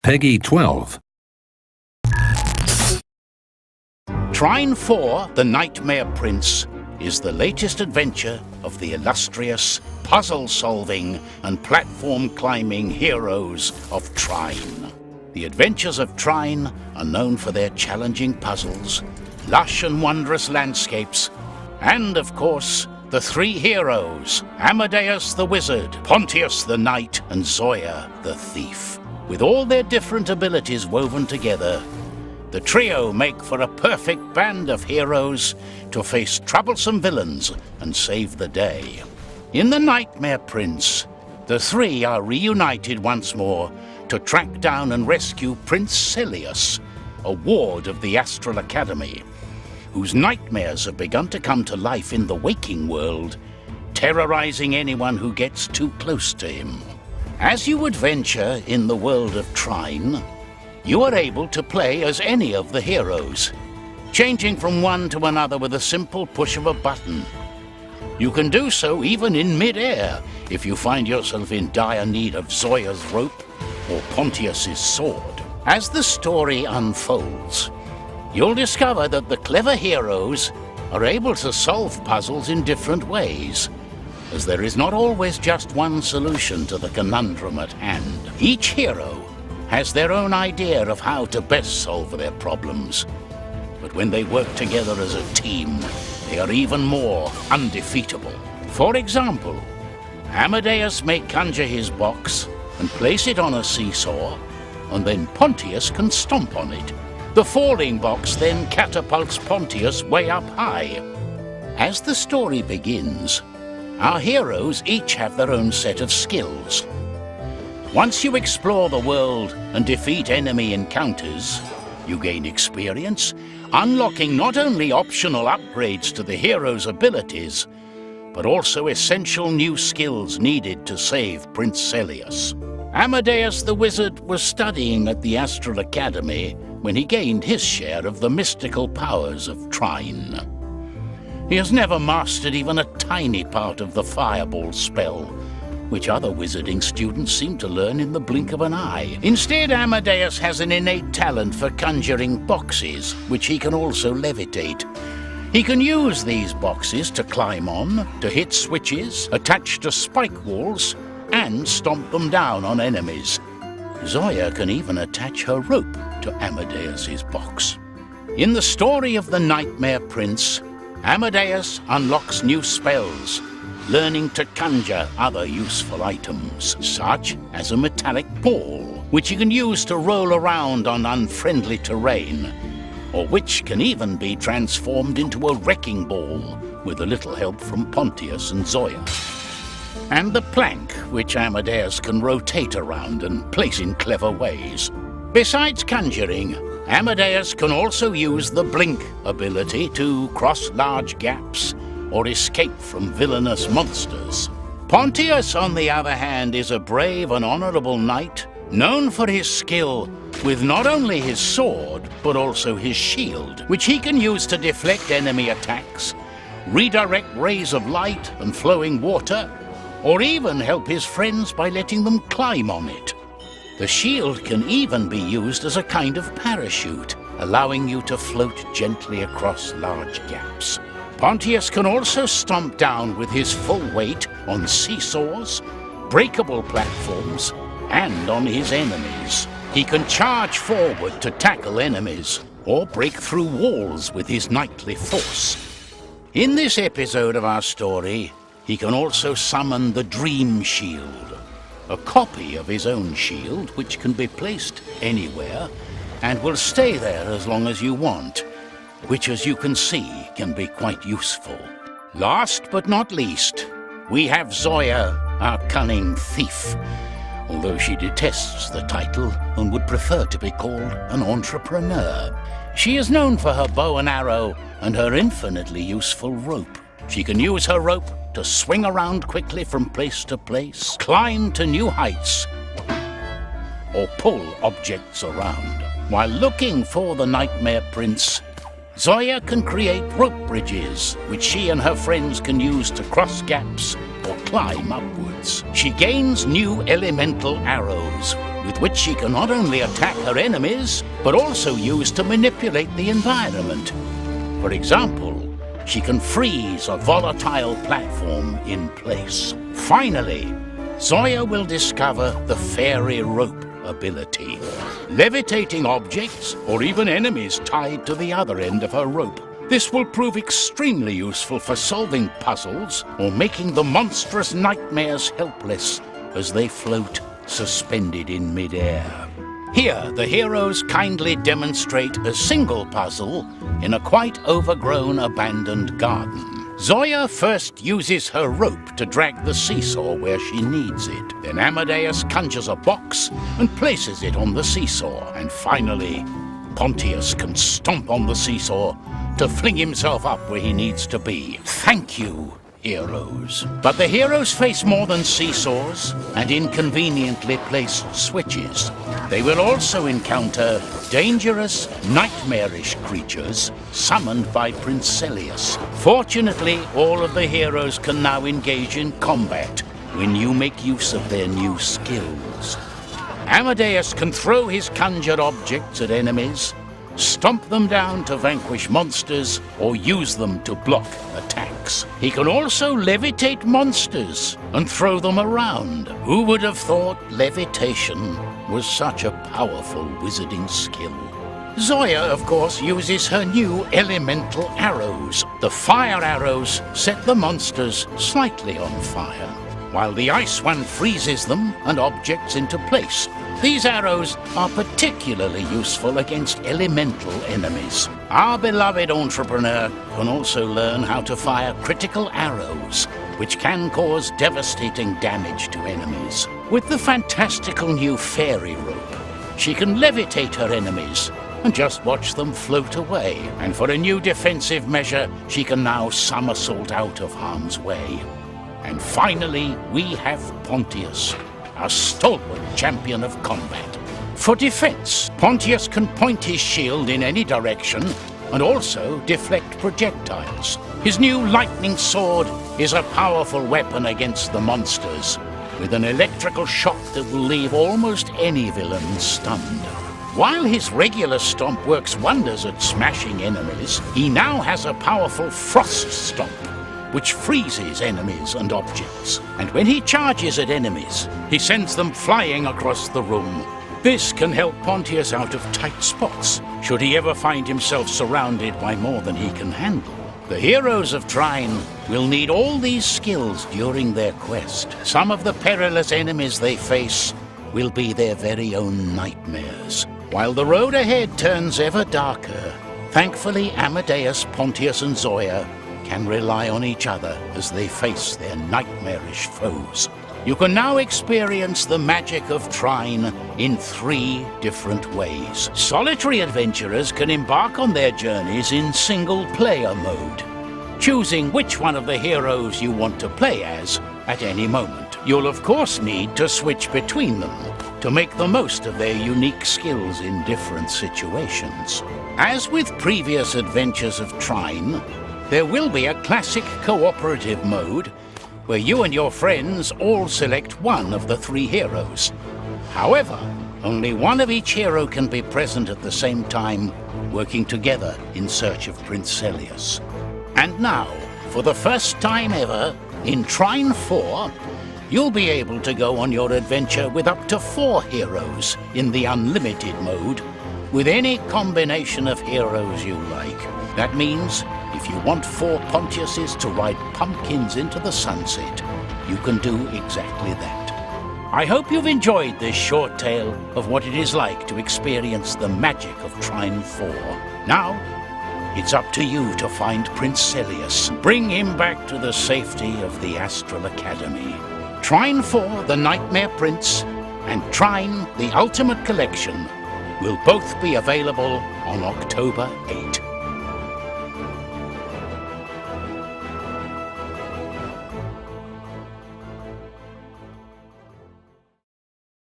Peggy 12. Trine 4, The Nightmare Prince, is the latest adventure of the illustrious, puzzle-solving and platform-climbing heroes of Trine. The adventures of Trine are known for their challenging puzzles, lush and wondrous landscapes, and, of course, the three heroes, Amadeus the Wizard, Pontius the Knight, and Zoya the Thief. With all their different abilities woven together, the trio make for a perfect band of heroes to face troublesome villains and save the day. In The Nightmare Prince, the three are reunited once more to track down and rescue Prince Celius, a ward of the Astral Academy, whose nightmares have begun to come to life in the waking world, terrorizing anyone who gets too close to him. As you adventure in the world of Trine, you are able to play as any of the heroes, changing from one to another with a simple push of a button. You can do so even in mid-air if you find yourself in dire need of Zoya's rope or Pontius's sword. As the story unfolds, you'll discover that the clever heroes are able to solve puzzles in different ways, as there is not always just one solution to the conundrum at hand. Each hero has their own idea of how to best solve their problems, but when they work together as a team, they are even more undefeatable. For example, Amadeus may conjure his box and place it on a seesaw, and then Pontius can stomp on it. The falling box then catapults Pontius way up high. As the story begins, our heroes each have their own set of skills. Once you explore the world and defeat enemy encounters, you gain experience, unlocking not only optional upgrades to the hero's abilities, but also essential new skills needed to save Prince Celius. Amadeus the Wizard was studying at the Astral Academy when he gained his share of the mystical powers of Trine. He has never mastered even a tiny part of the fireball spell, which other wizarding students seem to learn in the blink of an eye. Instead, Amadeus has an innate talent for conjuring boxes, which he can also levitate. He can use these boxes to climb on, to hit switches, attach to spike walls, and stomp them down on enemies. Zoya can even attach her rope to Amadeus's box. In the story of The Nightmare Prince, Amadeus unlocks new spells, learning to conjure other useful items, such as a metallic ball, which he can use to roll around on unfriendly terrain, or which can even be transformed into a wrecking ball with a little help from Pontius and Zoya. And the plank, which Amadeus can rotate around and place in clever ways. Besides conjuring, Amadeus can also use the blink ability to cross large gaps or escape from villainous monsters. Pontius, on the other hand, is a brave and honorable knight, known for his skill with not only his sword, but also his shield, which he can use to deflect enemy attacks, redirect rays of light and flowing water, or even help his friends by letting them climb on it. The shield can even be used as a kind of parachute, allowing you to float gently across large gaps. Pontius can also stomp down with his full weight on seesaws, breakable platforms, and on his enemies. He can charge forward to tackle enemies, or break through walls with his knightly force. In this episode of our story, he can also summon the Dream Shield, a copy of his own shield which can be placed anywhere and will stay there as long as you want, which, as you can see, can be quite useful. Last but not least, we have Zoya, our cunning thief, although she detests the title and would prefer to be called an entrepreneur. She is known for her bow and arrow and her infinitely useful rope. She can use her rope to swing around quickly from place to place, climb to new heights, or pull objects around. While looking for the Nightmare Prince, Zoya can create rope bridges, which she and her friends can use to cross gaps or climb upwards. She gains new elemental arrows, with which she can not only attack her enemies, but also use to manipulate the environment. For example, she can freeze a volatile platform in place. Finally, Zoya will discover the fairy rope ability, levitating objects or even enemies tied to the other end of her rope. This will prove extremely useful for solving puzzles or making the monstrous nightmares helpless as they float suspended in midair. Here, the heroes kindly demonstrate a single puzzle in a quite overgrown abandoned garden. Zoya first uses her rope to drag the seesaw where she needs it. Then Amadeus conjures a box and places it on the seesaw. And finally, Pontius can stomp on the seesaw to fling himself up where he needs to be. Thank you, heroes. But the heroes face more than seesaws and inconveniently placed switches. They will also encounter dangerous, nightmarish creatures summoned by Prince Celius. Fortunately, all of the heroes can now engage in combat when you make use of their new skills. Amadeus can throw his conjured objects at enemies, stomp them down to vanquish monsters, or use them to block attacks. He can also levitate monsters and throw them around. Who would have thought levitation was such a powerful wizarding skill? Zoya, of course, uses her new elemental arrows. The fire arrows set the monsters slightly on fire, while the ice one freezes them and objects into place. These arrows are particularly useful against elemental enemies. Our beloved entrepreneur can also learn how to fire critical arrows, which can cause devastating damage to enemies. With the fantastical new fairy rope, she can levitate her enemies and just watch them float away. And for a new defensive measure, she can now somersault out of harm's way. And finally, we have Pontius, a stalwart champion of combat. For defense, Pontius can point his shield in any direction and also deflect projectiles. His new lightning sword is a powerful weapon against the monsters, with an electrical shock that will leave almost any villain stunned. While his regular stomp works wonders at smashing enemies, he now has a powerful frost stomp, which freezes enemies and objects. And when he charges at enemies, he sends them flying across the room. This can help Pontius out of tight spots, should he ever find himself surrounded by more than he can handle. The heroes of Trine will need all these skills during their quest. Some of the perilous enemies they face will be their very own nightmares. While the road ahead turns ever darker, thankfully Amadeus, Pontius and Zoya can rely on each other as they face their nightmarish foes. You can now experience the magic of Trine in 3 different ways. Solitary adventurers can embark on their journeys in single-player mode, choosing which one of the heroes you want to play as at any moment. You'll of course need to switch between them to make the most of their unique skills in different situations. As with previous adventures of Trine, there will be a classic cooperative mode where you and your friends all select one of the 3 heroes. However, only one of each hero can be present at the same time, working together in search of Prince Celius. And now, for the first time ever, in Trine 4, you'll be able to go on your adventure with up to 4 heroes in the unlimited mode, with any combination of heroes you like. That means if you want 4 Pontiuses to ride pumpkins into the sunset, you can do exactly that. I hope you've enjoyed this short tale of what it is like to experience the magic of Trine 4. Now, it's up to you to find Prince Celius, bring him back to the safety of the Astral Academy. Trine 4, The Nightmare Prince, and Trine, The Ultimate Collection will both be available on October 8.